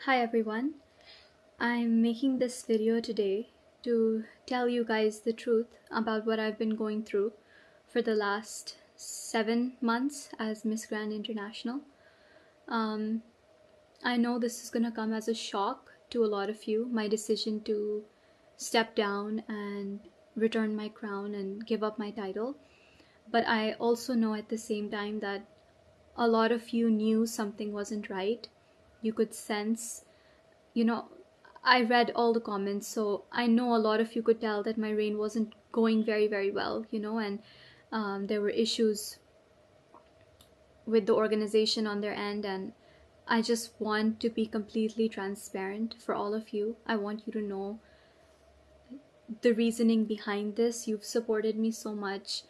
Hi everyone, I'm making this video today to tell you guys the truth about what I've been going through for the last 7 months as Miss Grand International. I know this is gonna come as a shock to a lot of you, my decision to step down and return my crown and give up my title. But I also know at the same time that a lot of you knew something wasn't right. You could sense, you know, I read all the comments, so I know a lot of you could tell that my reign wasn't going very, very well, and there were issues with the organization on their end, and I just want to be completely transparent for all of you. I want you to know the reasoning behind this. You've supported me so much,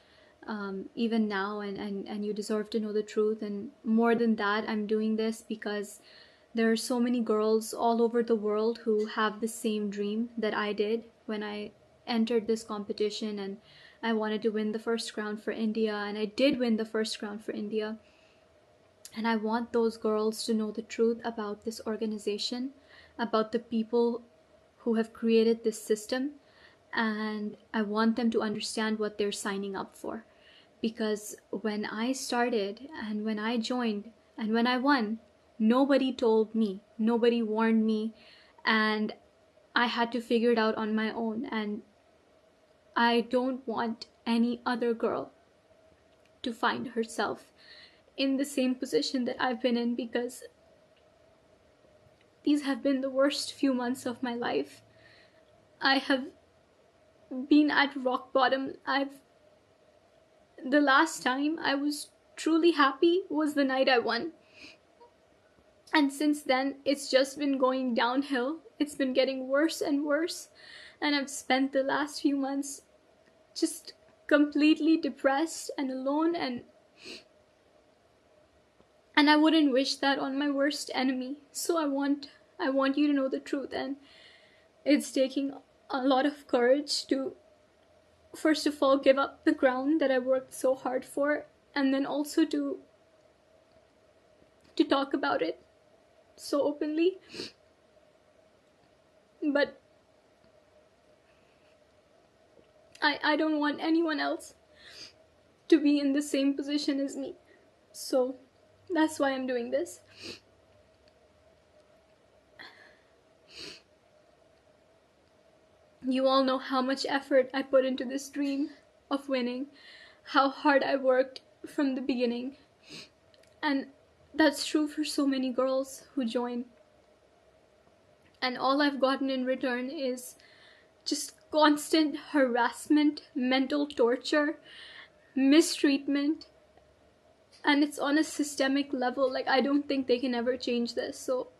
even now, and you deserve to know the truth. And more than that, I'm doing this because there are so many girls all over the world who have the same dream that I did when I entered this competition, and I wanted to win the first crown for India, and I did win the first crown for India. And I want those girls to know the truth about this organization, about the people who have created this system, and I want them to understand what they're signing up for. Because when I started and when I joined and when I won, nobody told me, nobody warned me, and I had to figure it out on my own. And I don't want any other girl to find herself in the same position that I've been in, because these have been the worst few months of my life. I have been at rock bottom. The last time I was truly happy was the night I won. And since then, it's just been going downhill. It's been getting worse and worse. And I've spent the last few months just completely depressed and alone, and I wouldn't wish that on my worst enemy. So I want you to know the truth, and it's taking a lot of courage to, first of all, give up the crown that I worked so hard for, and then also to talk about it so openly. But I don't want anyone else to be in the same position as me. So that's why I'm doing this. You all know how much effort I put into this dream of winning, how hard I worked from the beginning. And that's true for so many girls who join. And all I've gotten in return is just constant harassment, mental torture, mistreatment, and it's on a systemic level. Like, I don't think they can ever change this. So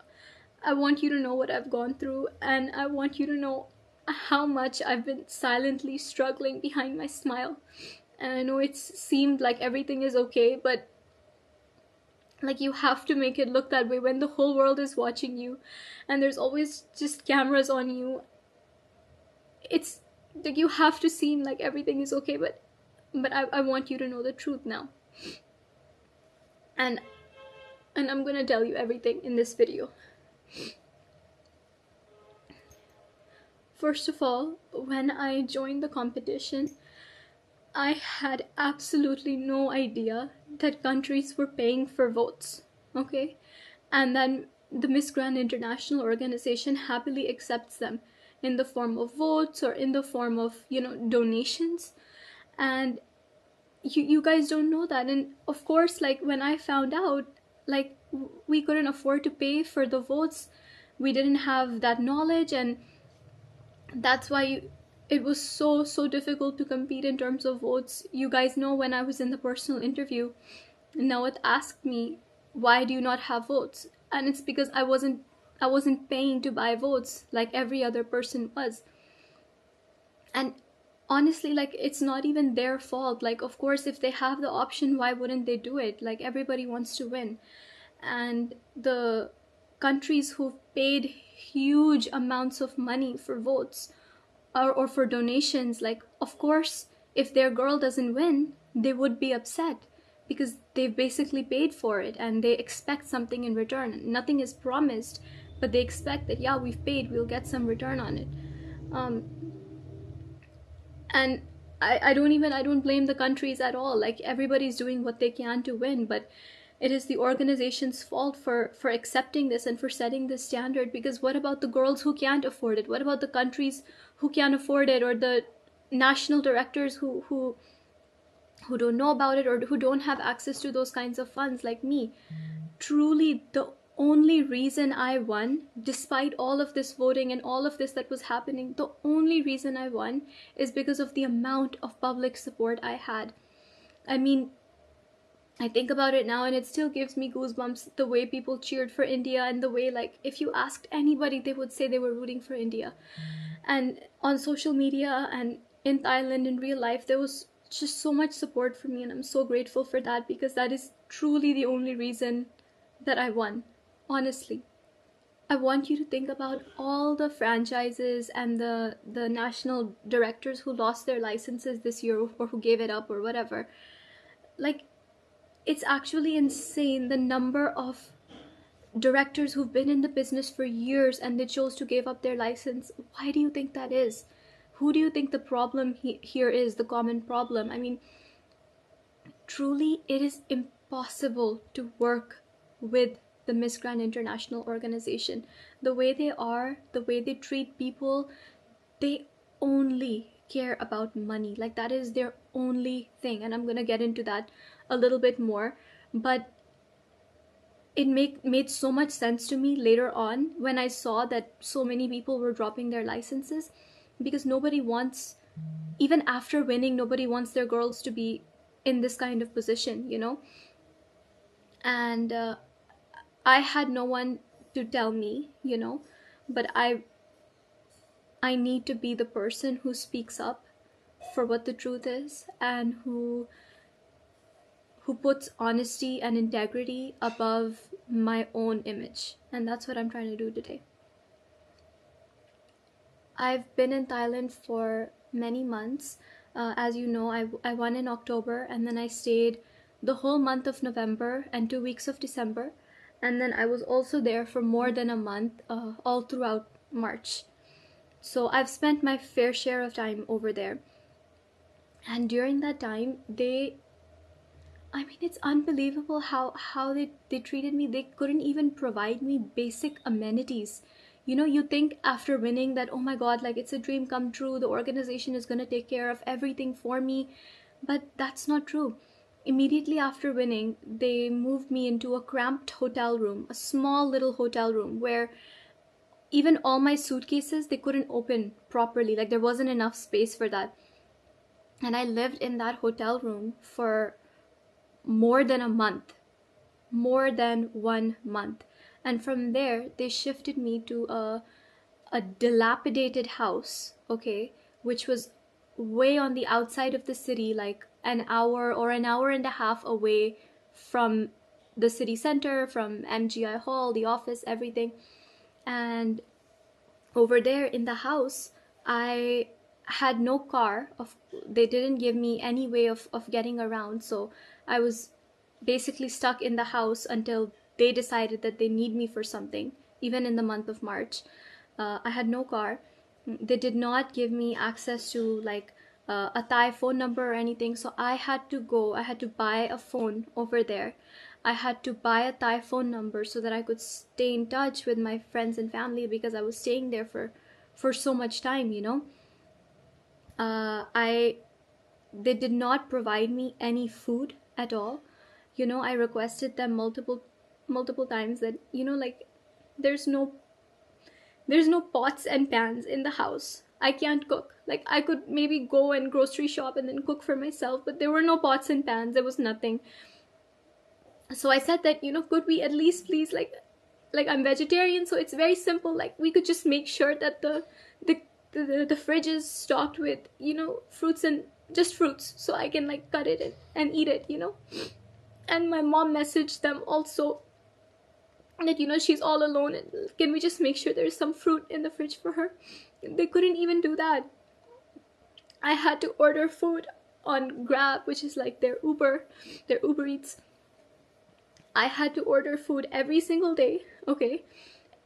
I want you to know what I've gone through, and I want you to know how much I've been silently struggling behind my smile. And I know it's seemed like everything is okay, but like, you have to make it look that way when the whole world is watching you and there's always just cameras on you. It's like you have to seem like everything is okay, but I want you to know the truth now. And I'm gonna tell you everything in this video. First of all, when I joined the competition, I had absolutely no idea that countries were paying for votes, okay? And then the Miss Grand International organization happily accepts them in the form of votes or in the form of, donations. And you guys don't know that. And of course, like, when I found out, like, we couldn't afford to pay for the votes. We didn't have that knowledge, and that's why it was so difficult to compete in terms of votes. You guys know, when I was in the personal interview, Nawat asked me, why do you not have votes? And it's because I wasn't paying to buy votes like every other person was. And honestly, like, it's not even their fault. Like, of course, if they have the option, why wouldn't they do it? Like, everybody wants to win. And the countries who've paid huge amounts of money for votes or for donations, like, of course, if their girl doesn't win, they would be upset because they've basically paid for it and they expect something in return. Nothing is promised. but they expect that, yeah, we've paid, we'll get some return on it. um, and I don't blame the countries at all. Like, everybody's doing what they can to win, but it is the organization's fault for accepting this and for setting this standard. Because what about the girls who can't afford it? What about the countries who can't afford it, or the national directors who don't know about it, or who don't have access to those kinds of funds, like me? Truly, the only reason I won, despite all of this voting and all of this that was happening, the only reason I won is because of the amount of public support I had. I mean, I think about it now and it still gives me goosebumps, the way people cheered for India, and the way, like, if you asked anybody, they would say they were rooting for India. And on social media and in Thailand in real life, there was just so much support for me, and I'm so grateful for that, because that is truly the only reason that I won. Honestly, I want you to think about all the franchises and the national directors who lost their licenses this year, or who gave it up or whatever. Like, it's actually insane, the number of directors who've been in the business for years and they chose to give up their license. Why do you think that is? Who do you think the problem here is, the common problem? I mean, truly, it is impossible to work with the Miss Grand International organization. The way they are, the way they treat people, they only care about money. Like, that is their only thing. And I'm gonna get into that a little bit more. But it made so much sense to me later on when I saw that so many people were dropping their licenses, because nobody wants, even after winning, nobody wants their girls to be in this kind of position, you know? And I had no one to tell me, you know, but I need to be the person who speaks up for what the truth is, and who puts honesty and integrity above my own image. And that's what I'm trying to do today. I've been in Thailand for many months. As you know, I won in October, and then I stayed the whole month of November and 2 weeks of December. And then I was also there for more than a month, all throughout March. So I've spent my fair share of time over there. And during that time, I mean, it's unbelievable how they treated me. They couldn't even provide me basic amenities. You know, you think after winning that, oh my God, like, it's a dream come true. The organization is going to take care of everything for me. But that's not true. Immediately after winning, they moved me into a cramped hotel room, a small little hotel room, where even all my suitcases, they couldn't open properly. Like, there wasn't enough space for that. And I lived in that hotel room for more than 1 month. And from there, they shifted me to a dilapidated house, okay, which was way on the outside of the city, like an hour or an hour and a half away from the city center, from MGI Hall, the office, everything. And over there in the house, I had no car. They didn't give me any way of getting around, so I was basically stuck in the house until they decided that they need me for something, even in the month of March. I had no car. They did not give me access to, like, a Thai phone number or anything, so I had to buy a phone over there. I had to buy a Thai phone number so that I could stay in touch with my friends and family, because I was staying there for so much time, you know. They did not provide me any food at all. You know, I requested them multiple times that, you know, like, there's no pots and pans in the house. I can't cook. Like, I could maybe go and grocery shop and then cook for myself, but there were no pots and pans. There was nothing. So I said that, you know, could we at least please, like I'm vegetarian, so it's very simple. Like, we could just make sure that the fridge is stocked with, you know, fruits, and just fruits, so I can, like, cut it and eat it, you know. And my mom messaged them also that, you know, she's all alone, and can we just make sure there's some fruit in the fridge for her. They couldn't even do that. I had to order food on Grab, which is like their Uber Eats. I had to order food every single day, okay?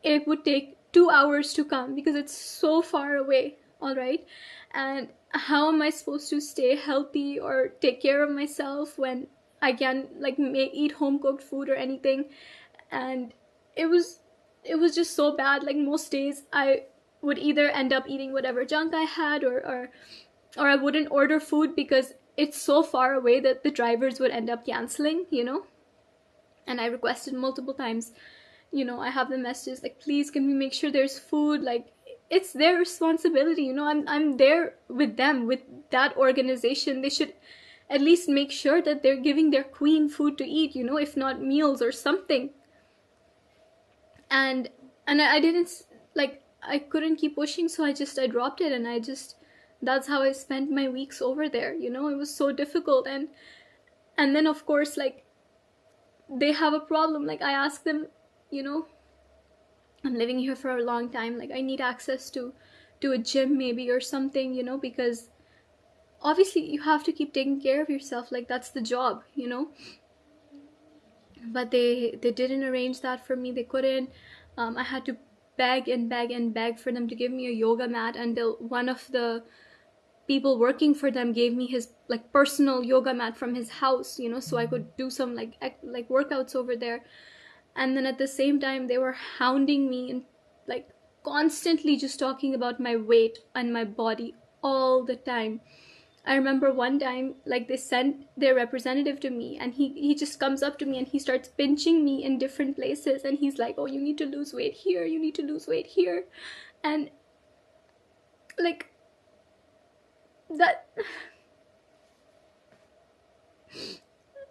it would take 2 hours to come because it's so far away. All right. And how am I supposed to stay healthy or take care of myself when I can't like eat home cooked food or anything? And it was it was just so bad. Like most days I would either end up eating whatever junk I had, or I wouldn't order food because it's so far away that the drivers would end up canceling, And I requested multiple times, I have the messages like, please, can we make sure there's food? Like, it's their responsibility, I'm there with them, with that organization. They should at least make sure that they're giving their queen food to eat, if not meals or something. And I didn't, like, I couldn't keep pushing, so I dropped it, and that's how I spent my weeks over there. It was so difficult. And then of course, like, they have a problem. Like, I asked them, I'm living here for a long time, like I need access to a gym maybe or something, because obviously you have to keep taking care of yourself, like that's the job, but they didn't arrange that for me. They couldn't. I had to beg and beg and beg for them to give me a yoga mat, until one of the people working for them gave me his like personal yoga mat from his house, so I could do some like workouts over there. And then at the same time, they were hounding me and like constantly just talking about my weight and my body all the time. I remember one time, like, they sent their representative to me, and he just comes up to me and he starts pinching me in different places, and he's like, oh, you need to lose weight here, you need to lose weight here. And like that,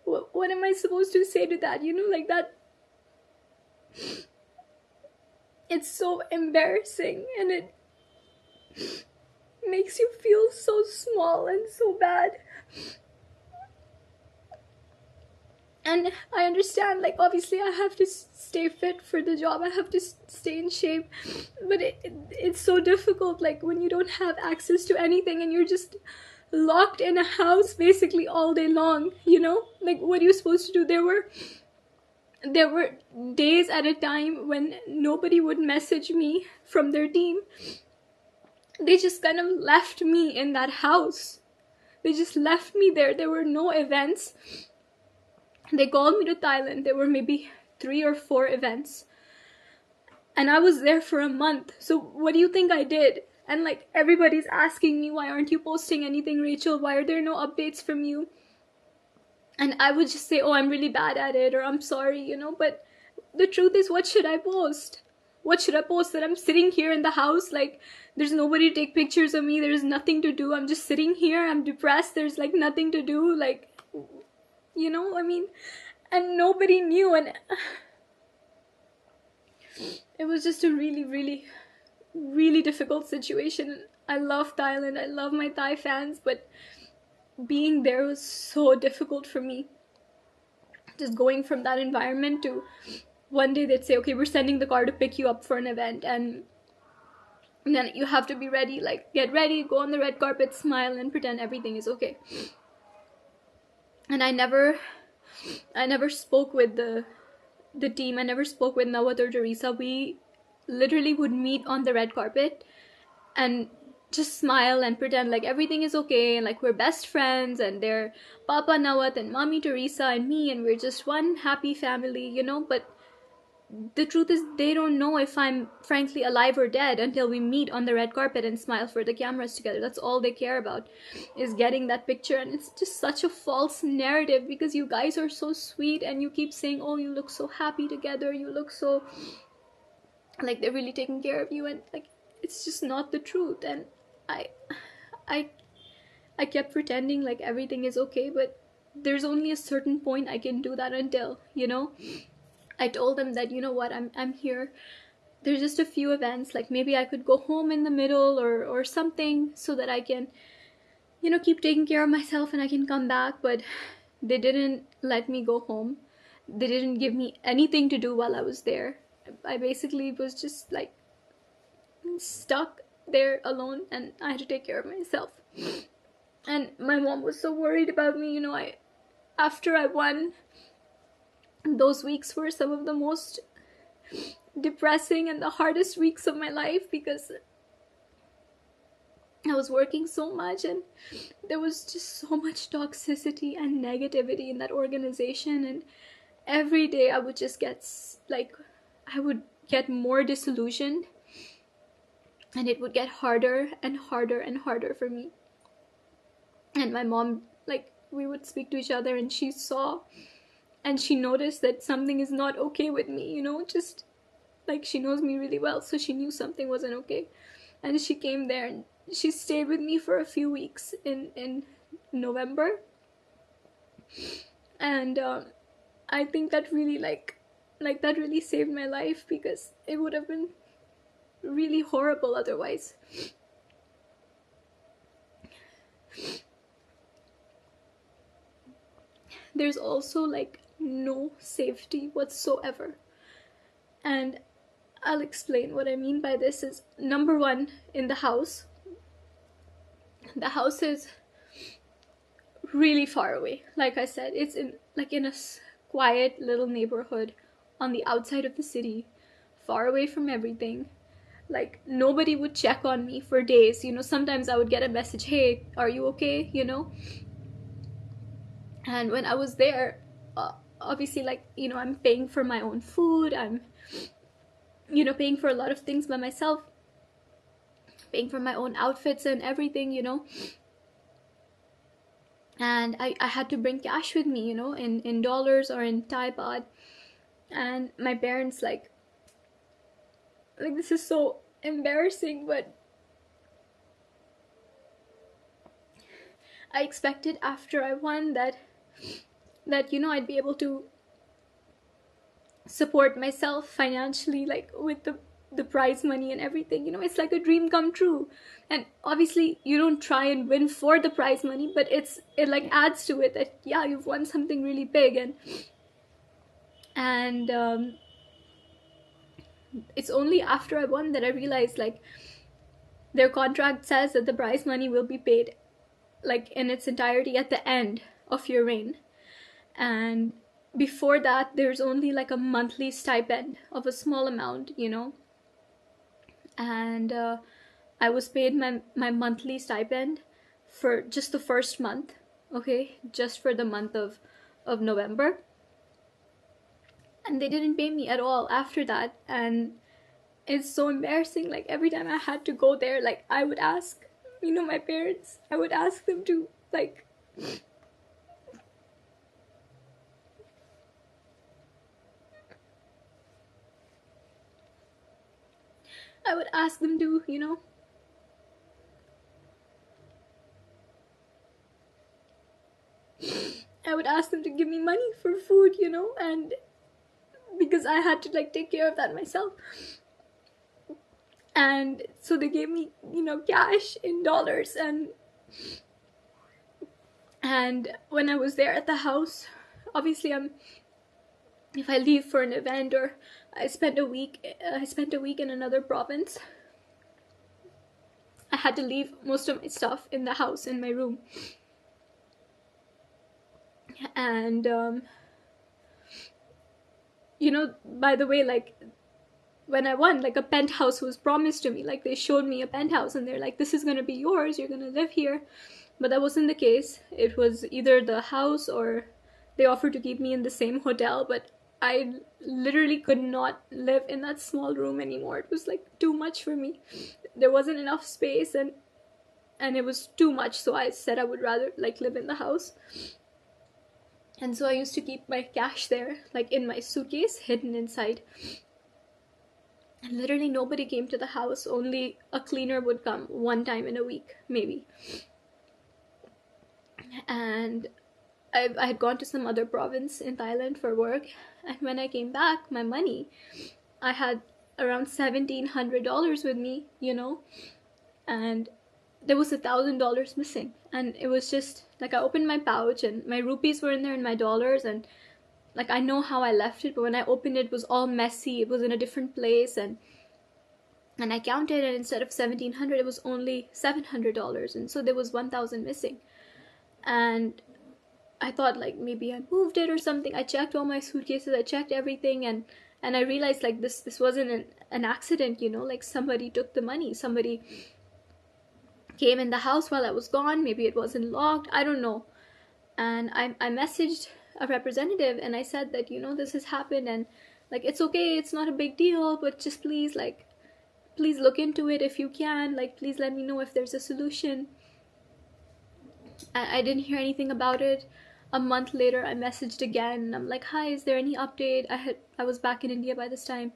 what am I supposed to say to that, like that? It's so embarrassing, and it makes you feel so small and so bad. And I understand, like, obviously I have to stay fit for the job, I have to stay in shape, but it's so difficult, like, when you don't have access to anything and you're just locked in a house basically all day long, like, what are you supposed to do? There were days at a time when nobody would message me from their team. They just kind of left me in that house. They just left me there. There were no events. They called me to Thailand. There were maybe 3 or 4 events. And I was there for a month. So what do you think I did? And like, everybody's asking me, why aren't you posting anything, Rachel? Why are there no updates from you? And I would just say, oh, I'm really bad at it, or I'm sorry, but the truth is, what should I post? What should I post? That I'm sitting here in the house, like, there's nobody to take pictures of me, there's nothing to do, I'm just sitting here, I'm depressed, there's like nothing to do, like, I mean, and nobody knew, and it was just a really, really, really difficult situation. I love Thailand, I love my Thai fans, but being there was so difficult for me. Just going from that environment to one day they'd say, okay, we're sending the car to pick you up for an event, and then you have to be ready, like, get ready, go on the red carpet, smile, and pretend everything is okay. And I never spoke with the team. I never spoke with Nawat or Teresa. We literally would meet on the red carpet and just smile and pretend like everything is okay, and like we're best friends, and they're Papa Nawat and Mommy Teresa and me, and we're just one happy family, but the truth is, they don't know if I'm frankly alive or dead until we meet on the red carpet and smile for the cameras together. That's all they care about, is getting that picture. And it's just such a false narrative, because you guys are so sweet and you keep saying, oh, you look so happy together, you look so like they're really taking care of you, and like, it's just not the truth. And I kept pretending like everything is okay, but there's only a certain point I can do that until, I told them that, what, I'm here. There's just a few events, like maybe I could go home in the middle or something, so that I can, keep taking care of myself and I can come back. But they didn't let me go home. They didn't give me anything to do while I was there. I basically was just like stuck there alone, and I had to take care of myself. And my mom was so worried about me. After I won, those weeks were some of the most depressing and the hardest weeks of my life, because I was working so much and there was just so much toxicity and negativity in that organization. And every day I would just get I would get more disillusioned, and it would get harder and harder and harder for me. And my mom, we would speak to each other, and she saw and she noticed that something is not okay with me, just she knows me really well, so she knew something wasn't okay. And she came there and she stayed with me for a few weeks in November. And I think that really that really saved my life, because it would have been really horrible otherwise. There's also no safety whatsoever. And I'll explain what I mean by this. Is number one, in the house is really far away. Like I said, it's in a quiet little neighborhood on the outside of the city, far away from everything. Nobody would check on me for days. Sometimes I would get a message, hey, are you okay? And when I was there, obviously, I'm paying for my own food, I'm paying for a lot of things by myself, paying for my own outfits and everything, and I had to bring cash with me, in dollars or in Thai baht. And my parents, this is so embarrassing, but I expected after I won that I'd be able to support myself financially, with the prize money and everything. It's like a dream come true. And obviously you don't try and win for the prize money, but it adds to it that, yeah, you've won something really big. And it's only after I won that I realized, their contract says that the prize money will be paid in its entirety at the end of your reign. And before that, there's only a monthly stipend of a small amount, and I was paid my monthly stipend for just the first month, okay, just for the month of November. And they didn't pay me at all after that. And it's so embarrassing. Every time I had to go there, I would ask, my parents, I would ask them to I would ask them to, I would ask them to give me money for food, and because I had to take care of that myself. And so they gave me, cash in dollars. And when I was there at the house, obviously if I leave for an event, or I spent a week in another province, I had to leave most of my stuff in the house, in my room. And by the way, when I won, a penthouse was promised to me. They showed me a penthouse, and they're this is gonna be yours, you're gonna live here. But that wasn't the case. It was either the house, or they offered to keep me in the same hotel. But I literally could not live in that small room anymore. It was too much for me. There wasn't enough space, and it was too much. So I said I would rather live in the house. And so I used to keep my cash there, in my suitcase, hidden inside. And literally nobody came to the house. Only a cleaner would come one time in a week, maybe. And I had gone to some other province in Thailand for work. And when I came back, my money, I had around $1,700 with me, and there was $1,000 missing. And it was just I opened my pouch, and my rupees were in there, and my dollars, and I know how I left it, but when I opened it, it was all messy. It was in a different place, and I counted, and instead of $1,700, it was only $700, and so there was $1,000 missing. And I thought maybe I moved it or something. I checked all my suitcases, I checked everything, and And I realized like this wasn't an accident, you know, like somebody took the money, somebody came in the house while I was gone, maybe it wasn't locked, I don't know. And I messaged a representative and I said that, you know, this has happened, and like it's okay, it's not a big deal, but just please, like, please look into it if you can, like please let me know if there's a solution. I didn't hear anything about it. A month later I messaged again and I'm like, hi, is there any update? I was back in India by this time,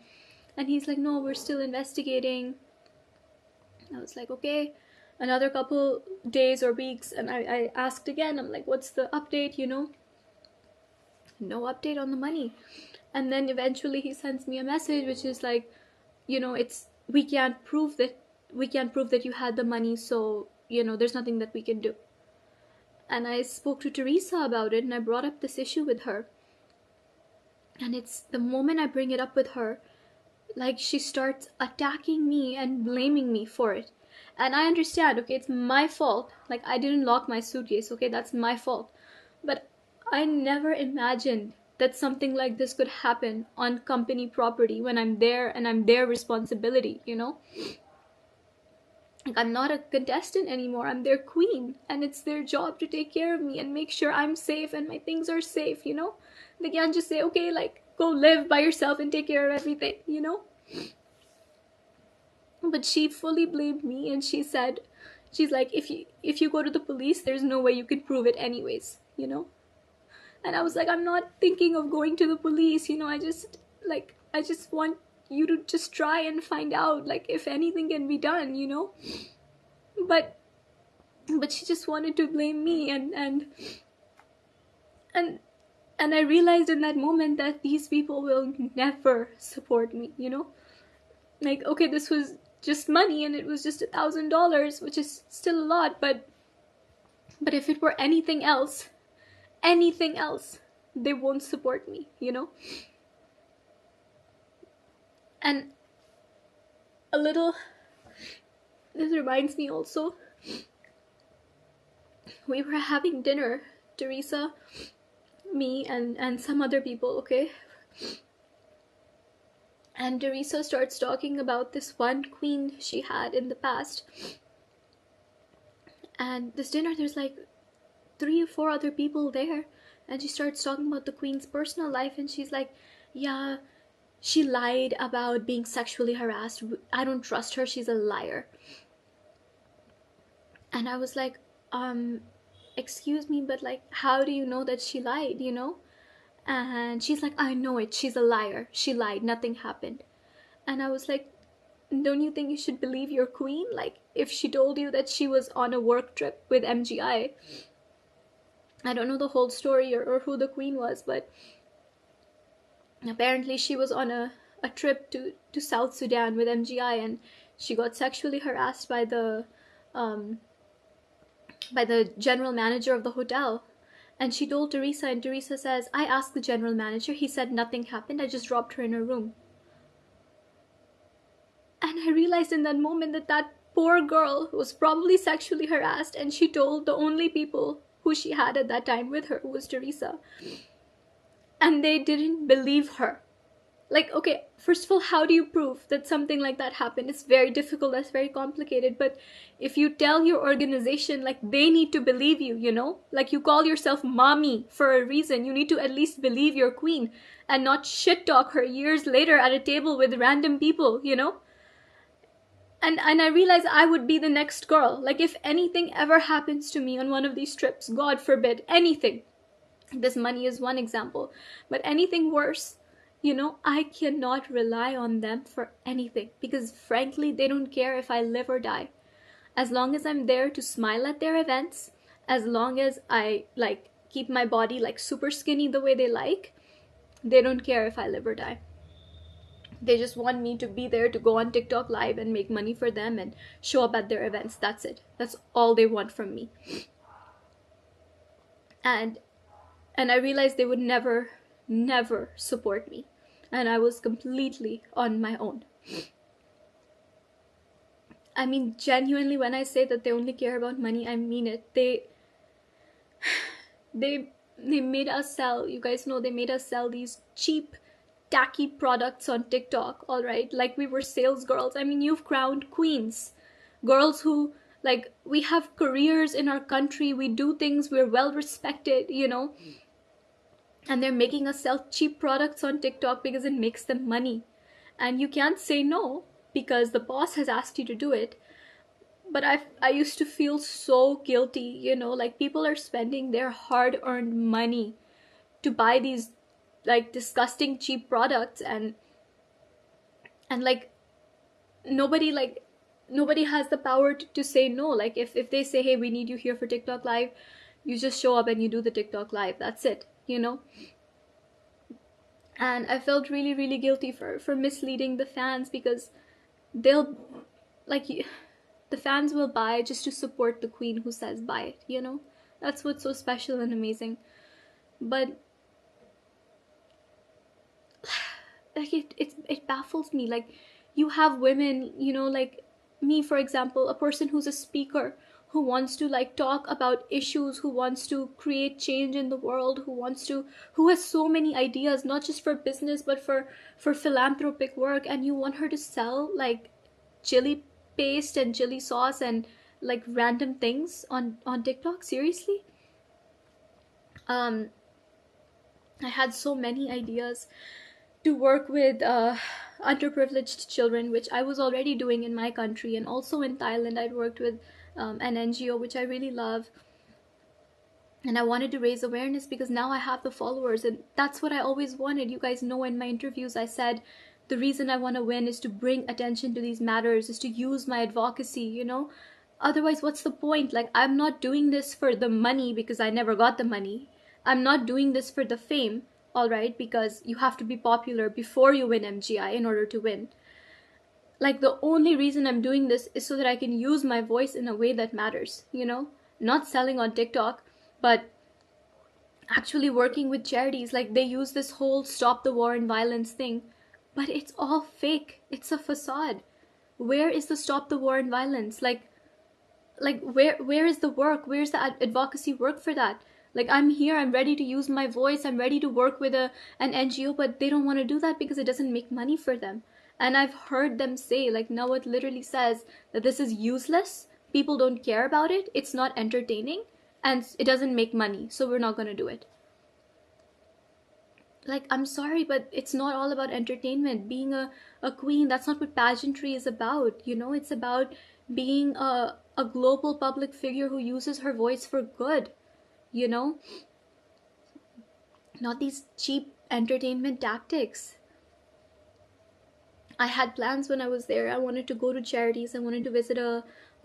and he's like, no, we're still investigating. I was like, okay. Another couple days or weeks, and I asked again, I'm like, what's the update, you know? No update on the money. And then eventually he sends me a message which is like, you know, it's we can't prove that you had the money, so you know there's nothing that we can do. And I spoke to Teresa about it and I brought up this issue with her, and it's the moment I bring it up with her, like she starts attacking me and blaming me for it. And I understand, okay, it's my fault, like I didn't lock my suitcase, okay, that's my fault. But I never imagined that something like this could happen on company property when I'm there and I'm their responsibility, you know? Like, I'm not a contestant anymore, I'm their queen, and it's their job to take care of me and make sure I'm safe and my things are safe, you know? They can't just say, okay, like, go live by yourself and take care of everything, you know? But she fully blamed me, and she said, she's like, if you go to the police, there's no way you can prove it anyways, you know? And I was like, I'm not thinking of going to the police, you know, I just want you to just try and find out, like, if anything can be done, you know? But she just wanted to blame me, and I realized in that moment that these people will never support me, you know? Like, okay, this was just money and it was just $1,000, which is still a lot, but if it were anything else, they won't support me, you know? And a little, this reminds me also, we were having dinner, Teresa, me, and some other people, okay? And Teresa starts talking about this one queen she had in the past. And this dinner, there's like 3 or 4 other people there, and she starts talking about the queen's personal life, and she's like, yeah, she lied about being sexually harassed, I don't trust her, she's a liar. And I was like, excuse me, but like, how do you know that she lied, you know? And she's like, I know it, she's a liar, she lied, nothing happened. And I was like, don't you think you should believe your queen? Like, if she told you that she was on a work trip with MGI, I don't know the whole story or who the queen was, but apparently she was on a trip to South Sudan with MGI, and she got sexually harassed by the general manager of the hotel. And she told Teresa, and Teresa says, I asked the general manager, he said nothing happened, I just dropped her in her room. And I realized in that moment that poor girl was probably sexually harassed, and she told the only people who she had at that time with her, who was Teresa. And they didn't believe her. Like, okay, first of all, how do you prove that something like that happened? It's very difficult, that's very complicated. But if you tell your organization, like, they need to believe you, you know? Like, you call yourself mommy for a reason. You need to at least believe your queen and not shit talk her years later at a table with random people, you know? And I realized I would be the next girl. Like, if anything ever happens to me on one of these trips, God forbid, anything. This money is one example. But anything worse, you know, I cannot rely on them for anything. Because frankly, they don't care if I live or die. As long as I'm there to smile at their events, as long as I, like, keep my body, like, super skinny the way they like, they don't care if I live or die. They just want me to be there to go on TikTok live and make money for them and show up at their events. That's it. That's all they want from me. And I realized they would never support me. And I was completely on my own. I mean, genuinely, when I say that they only care about money, I mean it. They made us sell, you guys know, they made us sell these cheap tacky products on TikTok, all right? Like we were sales girls. I mean, you've crowned queens. Girls who, like, we have careers in our country, we do things, we're well respected, you know? And they're making us sell cheap products on TikTok because it makes them money. And you can't say no because the boss has asked you to do it. But I used to feel so guilty, you know, like people are spending their hard-earned money to buy these like disgusting cheap products, and nobody like nobody has the power to say no. Like if they say, hey, we need you here for TikTok live, you just show up and you do the TikTok live. That's it, you know? And I felt really, really guilty for misleading the fans, because they'll like the fans will buy just to support the queen who says buy it, you know? That's what's so special and amazing. But like it baffles me. Like, you have women, you know, like me, for example, a person who's a speaker, who wants to like talk about issues, who wants to create change in the world, who has so many ideas, not just for business but for philanthropic work, and you want her to sell like chili paste and chili sauce and like random things on TikTok? Seriously? I had so many ideas to work with underprivileged children, which I was already doing in my country, and also in Thailand I'd worked with an NGO which I really love. And I wanted to raise awareness because now I have the followers, and that's what I always wanted. You guys know, in my interviews I said the reason I want to win is to bring attention to these matters, is to use my advocacy, you know? Otherwise, what's the point? Like, I'm not doing this for the money because I never got the money. I'm not doing this for the fame, all right, because you have to be popular before you win MGI in order to win. Like, the only reason I'm doing this is so that I can use my voice in a way that matters, you know? Not selling on TikTok, but actually working with charities. Like, they use this whole stop the war and violence thing, but it's all fake. It's a facade. Where is the stop the war and violence? Like where is the work? Where's the advocacy work for that? Like, I'm here, I'm ready to use my voice, I'm ready to work with an NGO, but they don't want to do that because it doesn't make money for them. And I've heard them say, like, now it literally says that this is useless, people don't care about it, it's not entertaining, and it doesn't make money, so we're not going to do it. Like, I'm sorry, but it's not all about entertainment. Being a queen, that's not what pageantry is about, you know? It's about being a global public figure who uses her voice for good, you know? Not these cheap entertainment tactics. I had plans when I was there. I wanted to go to charities. I wanted to visit a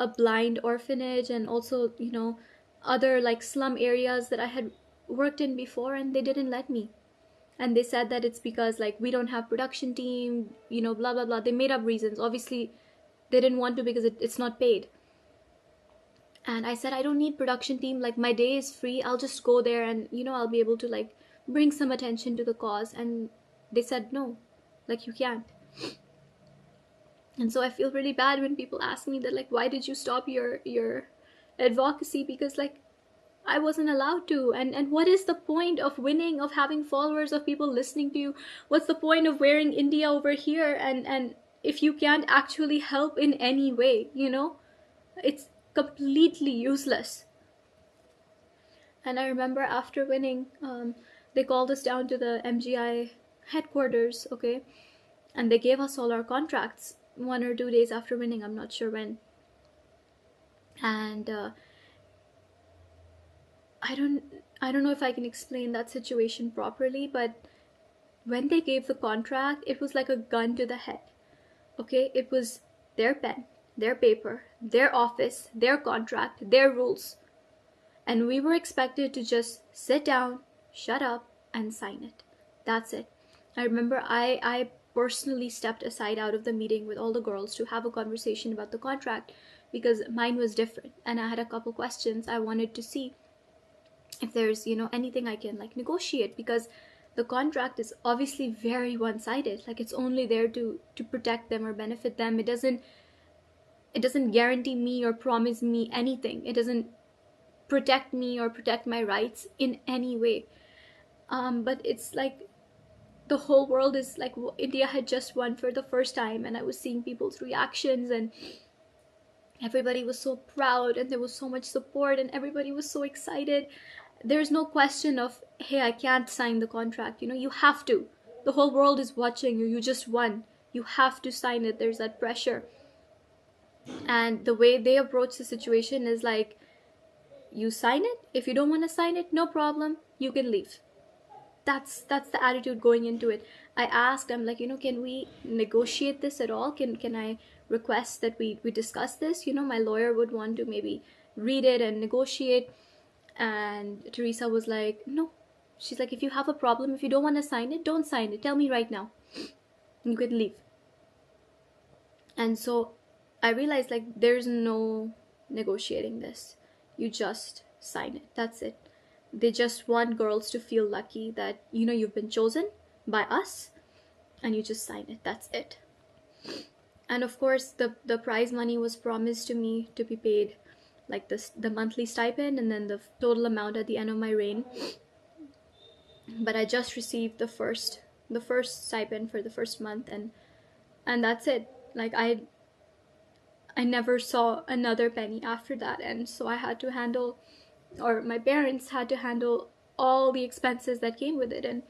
blind orphanage, and also, you know, other like slum areas that I had worked in before, and they didn't let me. And they said that it's because like we don't have production team, you know, blah blah blah. They made up reasons. Obviously they didn't want to because it's not paid. And I said, I don't need production team, like my day is free, I'll just go there and, you know, I'll be able to like bring some attention to the cause. And they said no, like you can't. And so I feel really bad when people ask me that, like, why did you stop your advocacy? Because like I wasn't allowed to. And what is the point of winning, of having followers, of people listening to you? What's the point of wearing India over here and if you can't actually help in any way, you know? It's completely useless. And I remember after winning, they called us down to the MGI headquarters, okay? And they gave us all our contracts 1 or 2 days after winning, I'm not sure when. And I don't know if I can explain that situation properly, but when they gave the contract, it was like a gun to the head. Okay, it was their pen, their paper, their office, their contract, their rules. And we were expected to just sit down, shut up, and sign it. That's it. I remember I personally stepped aside out of the meeting with all the girls to have a conversation about the contract, because mine was different and I had a couple questions. I wanted to see if there's, you know, anything I can like negotiate, because the contract is obviously very one-sided. Like, it's only there to protect them or benefit them. It doesn't guarantee me or promise me anything. It doesn't protect me or protect my rights in any way. But it's like the whole world is like, India had just won for the first time, and I was seeing people's reactions, and everybody was so proud, and there was so much support, and everybody was so excited. There's no question of, hey, I can't sign the contract. You have to. The whole world is watching you. You just won. You have to sign it. There's that pressure. And the way they approach the situation is like, you sign it. If you don't want to sign it, no problem. You can leave. That's the attitude going into it. I asked, I'm like, can we negotiate this at all? Can I request that we discuss this? My lawyer would want to maybe read it and negotiate. And Teresa was like, no. She's like, if you have a problem, if you don't want to sign it, don't sign it. Tell me right now. You could leave. And so I realized, like, there's no negotiating this. You just sign it. That's it. They just want girls to feel lucky that, you've been chosen by us, and you just sign it. That's it. And of course, the prize money was promised to me to be paid, like the monthly stipend, and then the total amount at the end of my reign. But I just received the first stipend for the first month, and that's it. Like, I never saw another penny after that. And so I had to handle, or my parents had to handle, all the expenses that came with it. And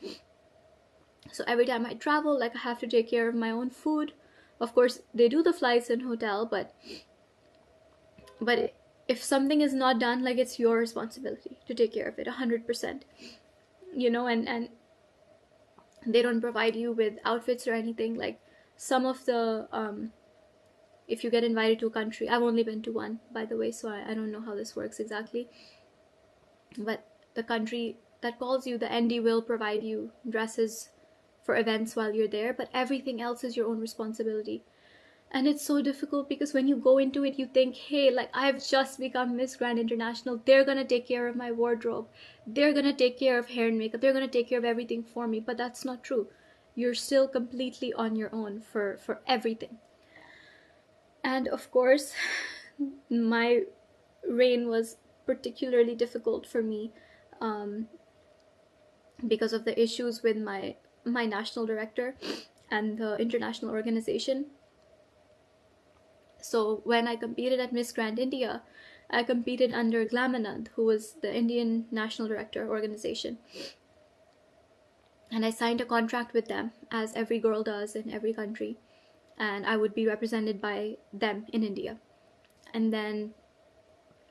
so every time I travel, like, I have to take care of my own food. Of course, they do the flights and hotel, but if something is not done, like, it's your responsibility to take care of it 100%. And they don't provide you with outfits or anything. Like, some of the if you get invited to a country, I've only been to one, by the way, so I don't know how this works exactly, but the country that calls you, the ND, will provide you dresses for events while you're there, but everything else is your own responsibility. And it's so difficult because when you go into it, you think, hey, like, I've just become Miss Grand International. They're going to take care of my wardrobe. They're going to take care of hair and makeup. They're going to take care of everything for me. But that's not true. You're still completely on your own for everything. And of course, my reign was particularly difficult for me because of the issues with my national director and the international organization. So when I competed at Miss Grand India, I competed under Glamanand, who was the Indian National Director organization. And I signed a contract with them, as every girl does in every country. And I would be represented by them in India. And then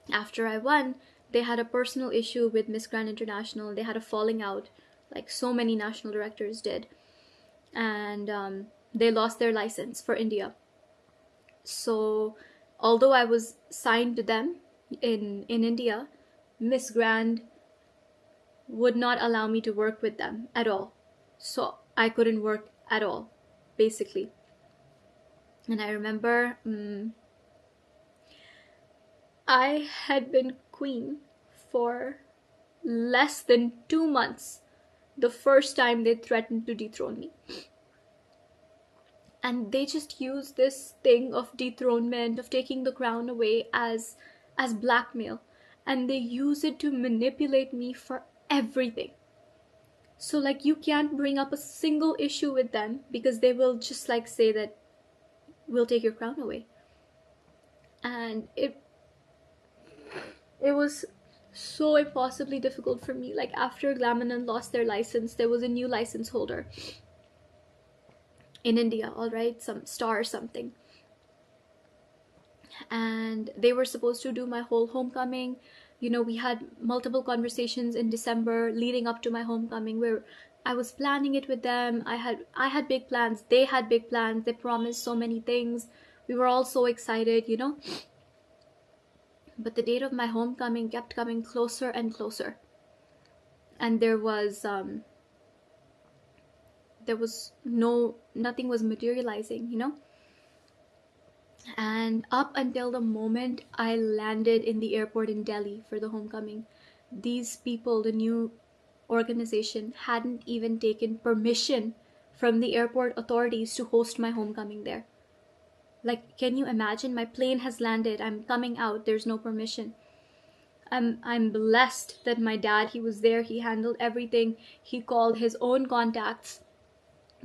after I won, they had a personal issue with Miss Grand International. They had a falling out, like so many national directors did. And they lost their license for India. So although I was signed to them in India, Miss Grand would not allow me to work with them at all. So I couldn't work at all, basically. And I remember I had been queen for less than 2 months the first time they threatened to dethrone me. And they just use this thing of dethronement, of taking the crown away, as blackmail. And they use it to manipulate me for everything. So, like, you can't bring up a single issue with them because they will just, like, say that we'll take your crown away. And it was so impossibly difficult for me. Like, after Glamanand lost their license, there was a new license holder in India, all right, some star or something. And they were supposed to do my whole homecoming. We had multiple conversations in December leading up to my homecoming where I was planning it with them. I had big plans. They had big plans. They promised so many things. We were all so excited, But the date of my homecoming kept coming closer and closer. And there was nothing was materializing, And up until the moment I landed in the airport in Delhi for the homecoming, these people, the new organization, hadn't even taken permission from the airport authorities to host my homecoming there. Like, can you imagine? My plane has landed. I'm coming out. There's no permission. I'm blessed that my dad, he was there. He handled everything. He called his own contacts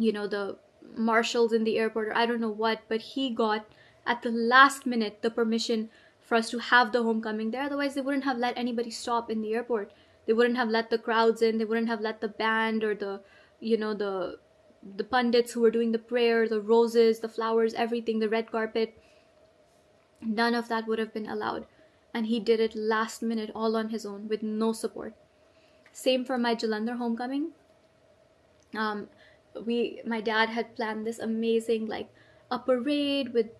the marshals in the airport, or I don't know what, but he got at the last minute the permission for us to have the homecoming there. Otherwise, they wouldn't have let anybody stop in the airport. They wouldn't have let the crowds in. They wouldn't have let the band or the pundits who were doing the prayer, the roses, the flowers, everything, the red carpet. None of that would have been allowed. And he did it last minute all on his own with no support. Same for my Jalandhar homecoming. My dad had planned this amazing, like, a parade with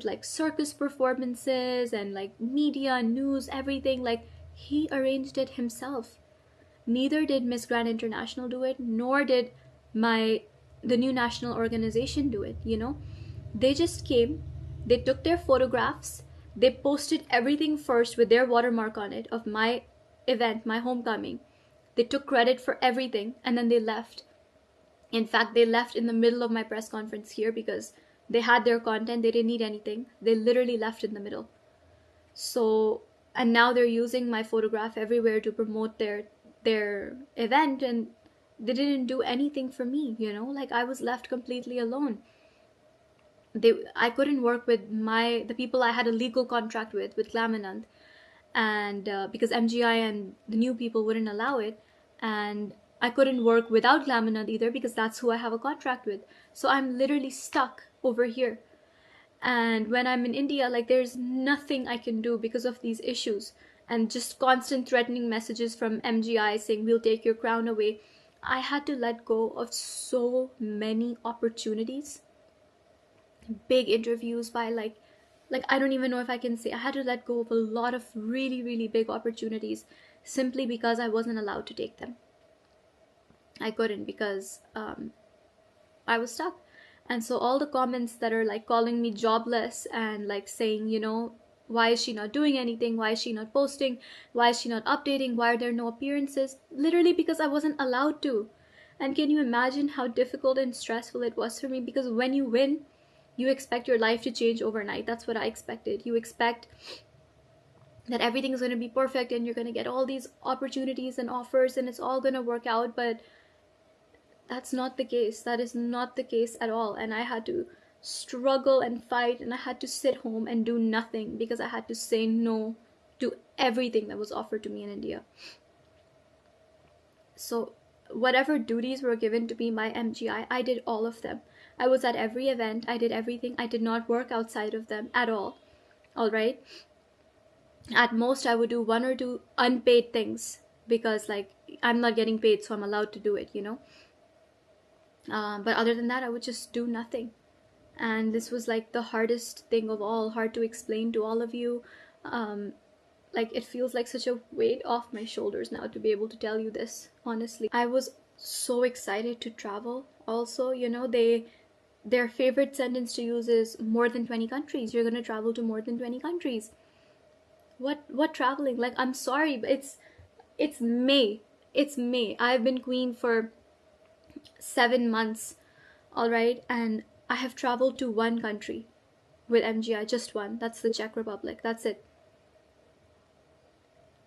like circus performances and like media, news, everything. Like, he arranged it himself. Neither did Miss Grand International do it, nor did the new national organization do it. They just came, they took their photographs, they posted everything first with their watermark on it of my event, my homecoming. They took credit for everything, and then they left. In fact, they left in the middle of my press conference here because they had their content. They didn't need anything. They literally left in the middle. So, and now they're using my photograph everywhere to promote their event, and they didn't do anything for me. Like, I was left completely alone. I couldn't work with the people I had a legal contract with Glamanand, and because MGI and the new people wouldn't allow it, and I couldn't work without Glamanand either because that's who I have a contract with. So I'm literally stuck over here. And when I'm in India, like, there's nothing I can do because of these issues, and just constant threatening messages from MGI saying we'll take your crown away. I had to let go of so many opportunities, big interviews by like I don't even know if I can say. I had to let go of a lot of really, really big opportunities simply because I wasn't allowed to take them. I couldn't because I was stuck. And so all the comments that are like calling me jobless and like saying, why is she not doing anything? Why is she not posting? Why is she not updating? Why are there no appearances? Literally because I wasn't allowed to. And can you imagine how difficult and stressful it was for me? Because when you win, you expect your life to change overnight. That's what I expected. You expect that everything is going to be perfect and you're going to get all these opportunities and offers and it's all going to work out. But that's not the case. That is not the case at all. And I had to struggle and fight, and I had to sit home and do nothing because I had to say no to everything that was offered to me in India. So whatever duties were given to me by MGI, I did all of them. I was at every event. I did everything. I did not work outside of them at all. All right. At most, I would do 1 or 2 unpaid things because, like, I'm not getting paid, so I'm allowed to do it, But other than that, I would just do nothing. And this was like the hardest thing of all, hard to explain to all of you. Like, it feels like such a weight off my shoulders now to be able to tell you this, honestly. I was so excited to travel. Also, their favorite sentence to use is more than 20 countries. You're going to travel to more than 20 countries. What traveling? Like, I'm sorry, but it's May. It's May. I've been queen for 7 months, all right? And I have traveled to 1 country with MGI, just 1. That's the Czech Republic. That's it.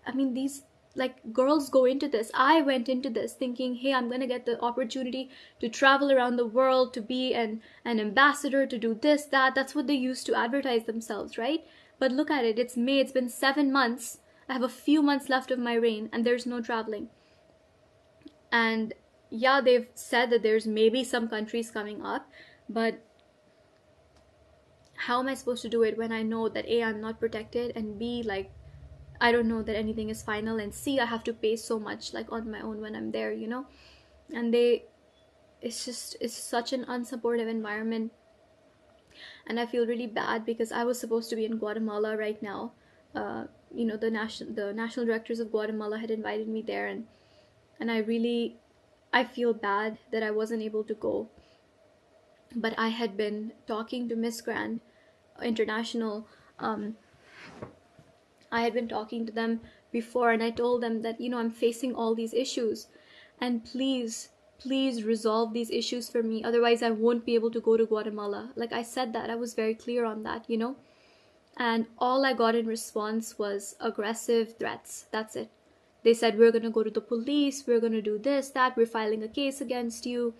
I mean, these, like, girls go into this. I went into this thinking, hey, I'm going to get the opportunity to travel around the world, to be an ambassador, to do this, that. That's what they used to advertise themselves, right? But look at it. It's May. It's been 7 months. I have a few months left of my reign, and there's no traveling. And yeah, they've said that there's maybe some countries coming up, but how am I supposed to do it when I know that A, I'm not protected, and B, like, I don't know that anything is final, and C, I have to pay so much, like, on my own when I'm there, And it's such an unsupportive environment. And I feel really bad because I was supposed to be in Guatemala right now. The national directors of Guatemala had invited me there, and I feel bad that I wasn't able to go. But I had been talking to Miss Grand International. I had been talking to them before, and I told them that, I'm facing all these issues, and please resolve these issues for me. Otherwise, I won't be able to go to Guatemala. Like, I said that. I was very clear on that, And all I got in response was aggressive threats. That's it. They said, we're going to go to the police. We're going to do this, that. We're filing a case against you.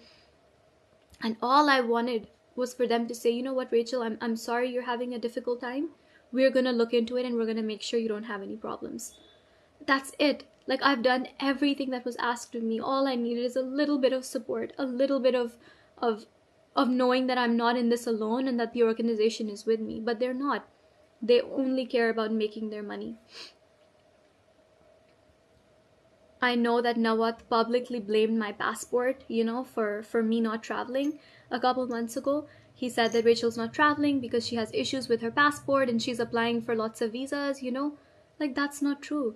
And all I wanted was for them to say, you know what, Rachel, I'm sorry you're having a difficult time. We're gonna look into it and we're gonna make sure you don't have any problems. That's it. Like, I've done everything that was asked of me. All I needed is a little bit of support, a little bit of of knowing that I'm not in this alone and that the organization is with me. But they're not. They only care about making their money. I know that Nawat publicly blamed my passport, for me not traveling a couple months ago. He said that Rachel's not traveling because she has issues with her passport and she's applying for lots of visas. Like, that's not true.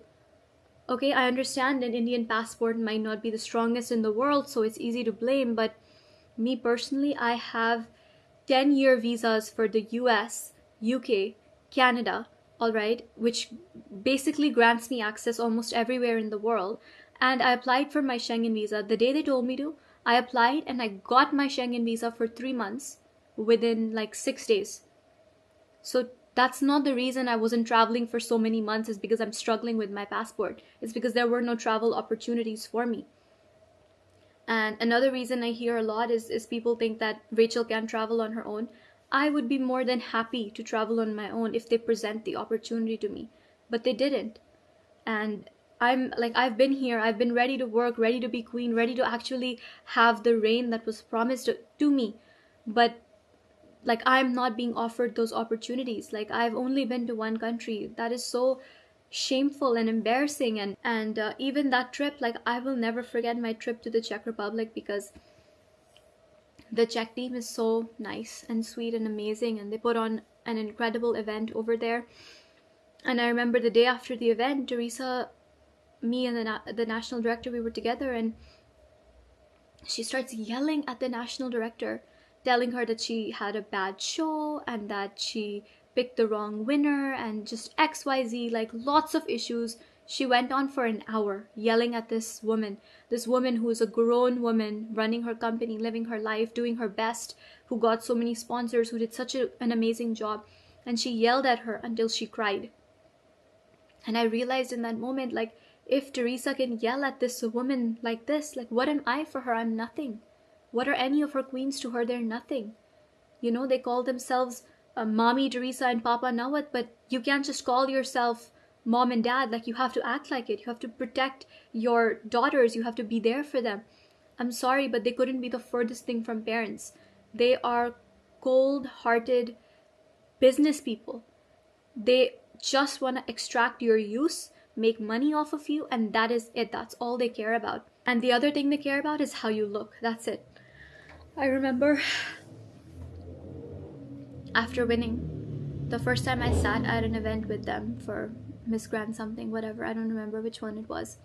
Okay, I understand an Indian passport might not be the strongest in the world, so it's easy to blame, but me personally, I have 10-year visas for the US, UK, Canada, all right, which basically grants me access almost everywhere in the world. And I applied for my Schengen visa the day they told me to. I applied and I got my Schengen visa for 3 months within like 6 days. So that's not the reason I wasn't traveling for so many months, is because I'm struggling with my passport. It's because there were no travel opportunities for me. And another reason I hear a lot is people think that Rachel can't travel on her own. I would be more than happy to travel on my own if they present the opportunity to me. But they didn't. And I've been here, I've been ready to work, ready to be queen, ready to actually have the reign that was promised to me. But like, I'm not being offered those opportunities. Like, I've only been to one country. That is so shameful and embarrassing. And even that trip, like, I will never forget my trip to the Czech Republic, because the Czech team is so nice and sweet and amazing, and they put on an incredible event over there. And I remember the day after the event, Teresa, me and the national director, we were together, and she starts yelling at the national director, telling her that she had a bad show and that she picked the wrong winner and just XYZ, like lots of issues. She went on for an hour yelling at this woman who is a grown woman running her company, living her life, doing her best, who got so many sponsors, who did such an amazing job. And she yelled at her until she cried. And I realized in that moment, like, if Teresa can yell at this woman like this, like, what am I for her? I'm nothing. What are any of her queens to her? They're nothing. They call themselves Mommy Teresa and Papa Nawat, but you can't just call yourself mom and dad. Like, you have to act like it. You have to protect your daughters. You have to be there for them. I'm sorry, but they couldn't be the furthest thing from parents. They are cold-hearted business people. They just want to extract your use, make money off of you, and that is it. That's all they care about. And the other thing they care about is how you look. That's it. I remember after winning, the first time I sat at an event with them for Miss Grand something, whatever, I don't remember which one it was,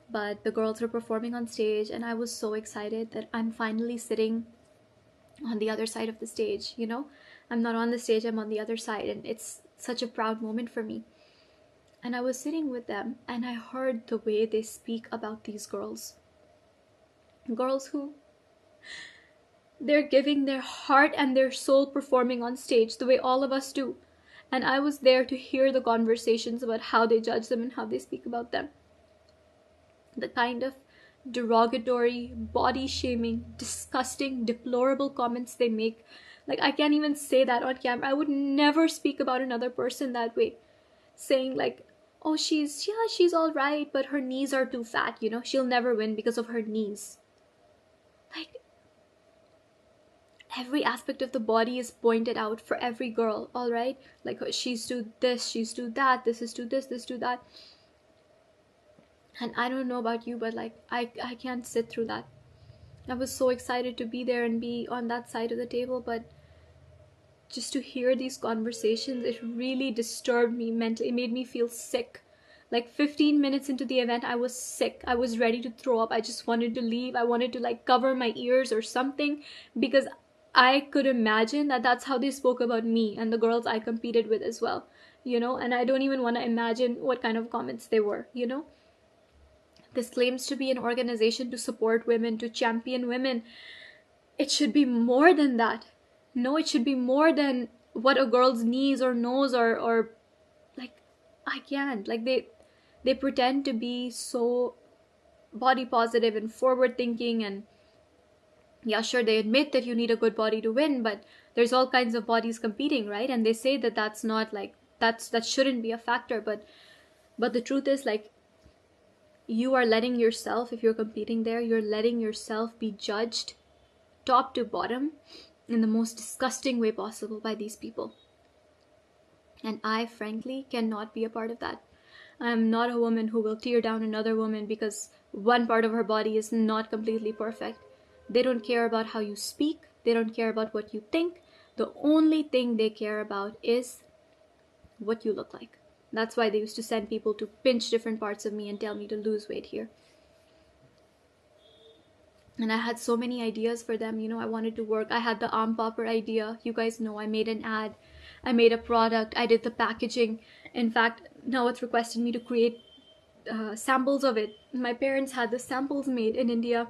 but the girls were performing on stage, and I was so excited that I'm finally sitting on the other side of the stage. I'm not on the stage, I'm on the other side, and it's such a proud moment for me. And I was sitting with them, and I heard the way they speak about these girls who they're giving their heart and their soul performing on stage the way all of us do. And I was there to hear the conversations about how they judge them and how they speak about them. The kind of derogatory, body shaming, disgusting, deplorable comments they make. Like, I can't even say that on camera. I would never speak about another person that way. Saying like, oh, she's all right, but her knees are too fat, she'll never win because of her knees. Like, every aspect of the body is pointed out for every girl, all right? Like, she's too this, she's too that, this is too this too that. And I don't know about you, but like, I can't sit through that. I was so excited to be there and be on that side of the table, but just to hear these conversations, it really disturbed me mentally. It made me feel sick. Like 15 minutes into the event, I was sick. I was ready to throw up. I just wanted to leave. I wanted to like cover my ears or something, because I could imagine that that's how they spoke about me and the girls I competed with as well, and I don't even want to imagine what kind of comments they were. This claims to be an organization to support women, to champion women. It should be more than that. No, it should be more than what a girl's knees or nose or like, I can't. Like, they pretend to be so body positive and forward thinking, and Yeah, sure, they admit that you need a good body to win, but there's all kinds of bodies competing, right? And they say that that's not like that shouldn't be a factor, but the truth is, like, you are letting yourself, if you're competing there, you're letting yourself be judged top to bottom in the most disgusting way possible by these people. And I frankly cannot be a part of that. I'm not a woman who will tear down another woman because one part of her body is not completely perfect. They don't care about how you speak, they don't care about what you think. The only thing they care about is what you look like. That's why they used to send people to pinch different parts of me and tell me to lose weight here. And I had so many ideas for them. I wanted to work. I had the arm popper idea. You guys know I made an ad. I made a product. I did the packaging. In fact, now it's requested me to create samples of it. My parents had the samples made in India.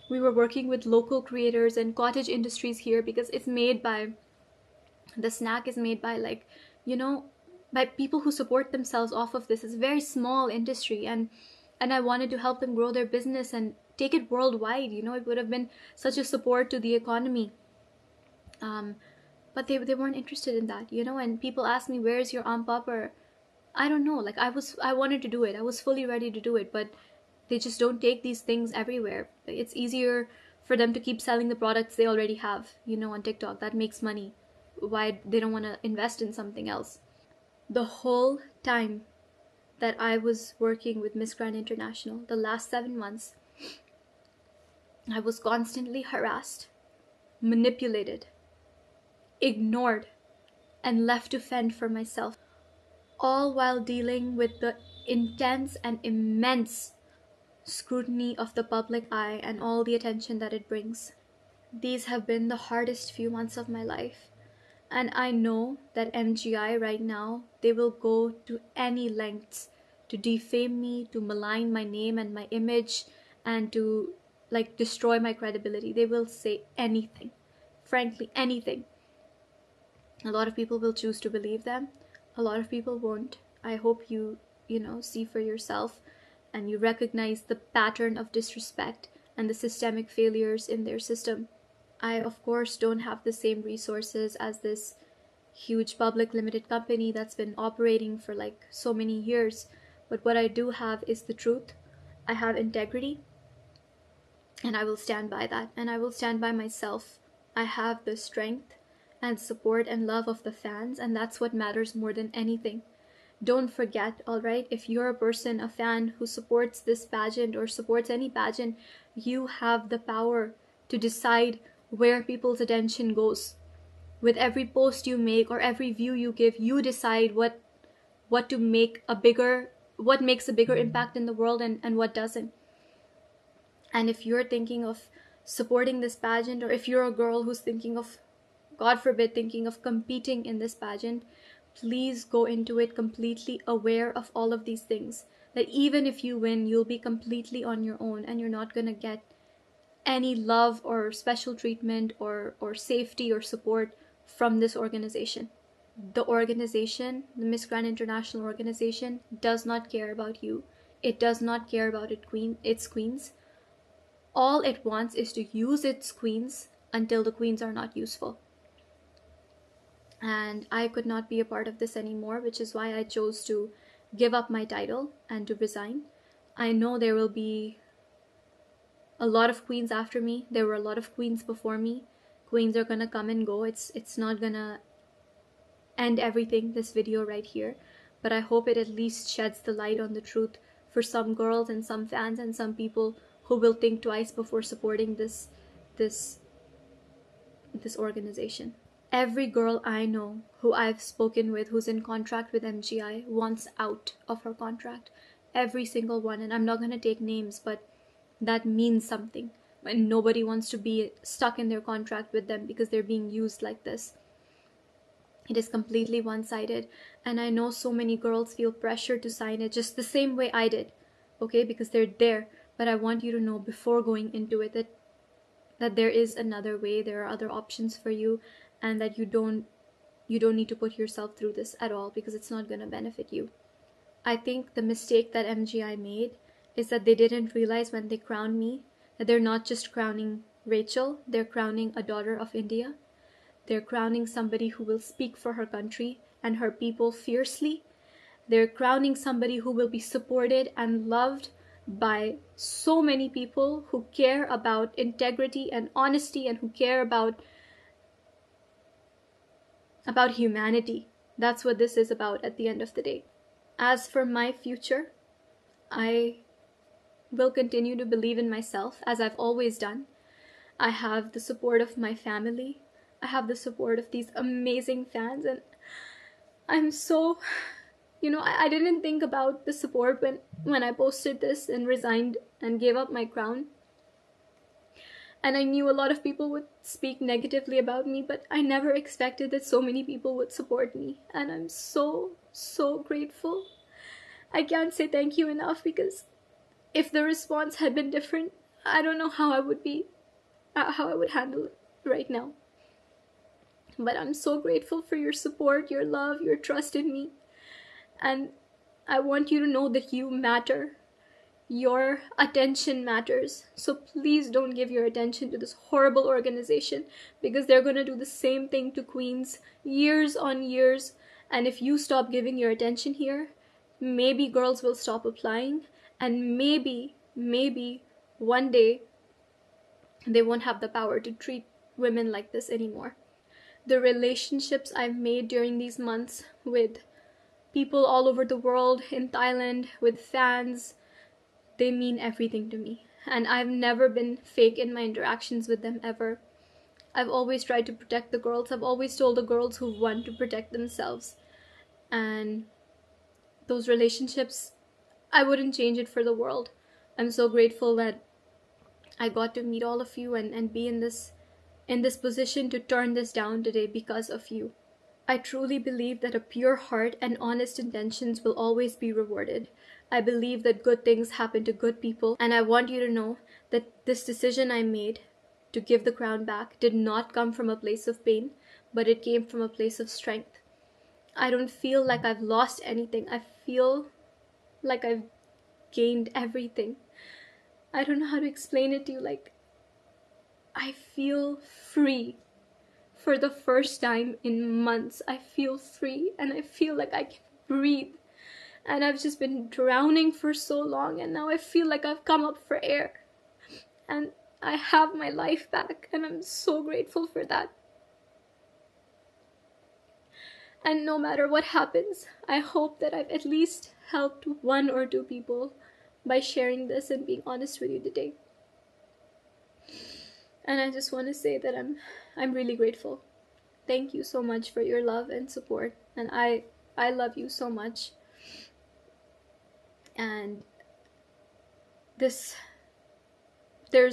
We were working with local creators and cottage industries here because the snack is made by, like, by people who support themselves off of this. It's a very small industry, and I wanted to help them grow their business and take it worldwide. It would have been such a support to the economy. But they weren't interested in that, and people ask me, where's your arm popper? I don't know. Like, I wanted to do it. I was fully ready to do it, but they just don't take these things everywhere. It's easier for them to keep selling the products they already have, on TikTok. That makes money. Why they don't want to invest in something else? The whole time that I was working with Miss Grand International, the last 7 months, I was constantly harassed, manipulated, ignored, and left to fend for myself, all while dealing with the intense and immense scrutiny of the public eye and all the attention that it brings. These have been the hardest few months of my life. And I know that MGI right now, they will go to any lengths to defame me, to malign my name and my image, and to, like, destroy my credibility. They will say anything. Frankly, anything. A lot of people will choose to believe them. A lot of people won't. I hope you see for yourself and you recognize the pattern of disrespect and the systemic failures in their system. I, of course, don't have the same resources as this huge public limited company that's been operating for like so many years. But what I do have is the truth. I have integrity. And I will stand by that. And I will stand by myself. I have the strength and support and love of the fans. And that's what matters more than anything. Don't forget, alright, if you're a person, a fan who supports this pageant or supports any pageant, you have the power to decide where people's attention goes. With every post you make or every view you give, you decide what makes a bigger impact in the world and what doesn't. And if you're thinking of supporting this pageant, or if you're a girl who's thinking of, God forbid, thinking of competing in this pageant, please go into it completely aware of all of these things. That even if you win, you'll be completely on your own and you're not going to get any love or special treatment or safety or support from this organization. The organization, the Miss Grand International organization, does not care about you. It does not care about its queens. All it wants is to use its queens until the queens are not useful. And I could not be a part of this anymore, which is why I chose to give up my title and to resign. I know there will be a lot of queens after me. There were a lot of queens before me. Queens are gonna come and go. It's not gonna end everything, this video right here, but I hope it at least sheds the light on the truth for some girls and some fans and some people who will think twice before supporting this organization. Every girl I know who I've spoken with who's in contract with MGI wants out of her contract. Every single one. And I'm not going to take names, but that means something. And nobody wants to be stuck in their contract with them because they're being used like this. It is completely one-sided. And I know so many girls feel pressure to sign it just the same way I did. Okay? Because they're there. But I want you to know before going into it that there is another way. There are other options for you. And that you don't need to put yourself through this at all because it's not going to benefit you. I think the mistake that MGI made is that they didn't realize when they crowned me that they're not just crowning Rachel, they're crowning a daughter of India. They're crowning somebody who will speak for her country and her people fiercely. They're crowning somebody who will be supported and loved by so many people who care about integrity and honesty and who care about humanity. That's what this is about at the end of the day. As for my future, I will continue to believe in myself as I've always done. I have the support of my family. I have the support of these amazing fans, and I'm so, I didn't think about the support when I posted this and resigned and gave up my crown. And I knew a lot of people would speak negatively about me, but I never expected that so many people would support me. And I'm so, so grateful. I can't say thank you enough, because if the response had been different, I don't know how I would handle it right now. But I'm so grateful for your support, your love, your trust in me. And I want you to know that you matter. Your attention matters. So please don't give your attention to this horrible organization, because they're going to do the same thing to queens years on years. And if you stop giving your attention here, maybe girls will stop applying, and maybe one day they won't have the power to treat women like this anymore. The relationships I've made during these months with people all over the world, in Thailand, with fans, they mean everything to me. And I've never been fake in my interactions with them ever. I've always tried to protect the girls. I've always told the girls who won to protect themselves. And those relationships, I wouldn't change it for the world. I'm so grateful that I got to meet all of you and be in this position to turn this down today because of you. I truly believe that a pure heart and honest intentions will always be rewarded. I believe that good things happen to good people, and I want you to know that this decision I made to give the crown back did not come from a place of pain, but it came from a place of strength. I don't feel like I've lost anything. I feel like I've gained everything. I don't know how to explain it to you. Like, I feel free. For the first time in months, I feel free, and I feel like I can breathe. And I've just been drowning for so long, and now I feel like I've come up for air. And I have my life back, and I'm so grateful for that. And no matter what happens, I hope that I've at least helped one or two people by sharing this and being honest with you today. And I just want to say that I'm really grateful. Thank you so much for your love and support. And I love you so much. And there's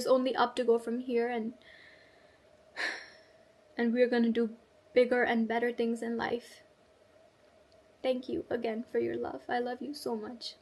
only up to go from here, and we're going to do bigger and better things in life. Thank you again for your love. I love you so much.